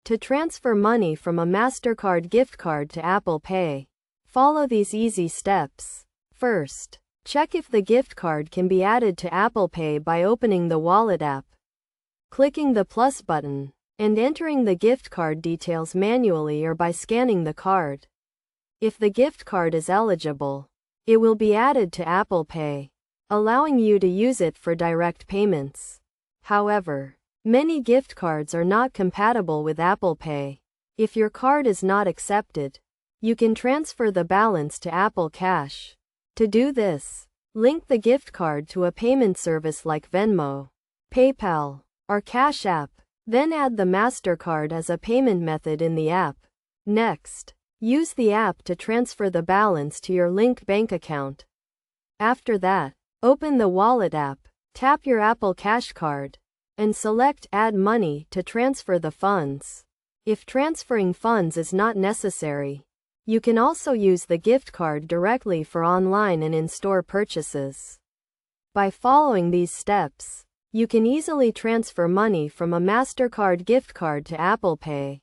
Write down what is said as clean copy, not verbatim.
To transfer money from a Mastercard gift card to Apple Pay, follow these easy steps. First, check if the gift card can be added to Apple Pay by opening the Wallet app, clicking the plus button, and entering the gift card details manually or by scanning the card. If the gift card is eligible, it will be added to Apple Pay, allowing you to use it for direct payments. However, many gift cards are not compatible with Apple Pay. If your card is not accepted, you can transfer the balance to Apple Cash. To do this, link the gift card to a payment service like Venmo, PayPal, or Cash App, then add the Mastercard as a payment method in the app. Next, use the app to transfer the balance to your linked bank account. After that, open the Wallet app, tap your Apple Cash card, and select Add Money to transfer the funds. If transferring funds is not necessary, you can also use the gift card directly for online and in-store purchases. By following these steps, you can easily transfer money from a Mastercard gift card to Apple Pay.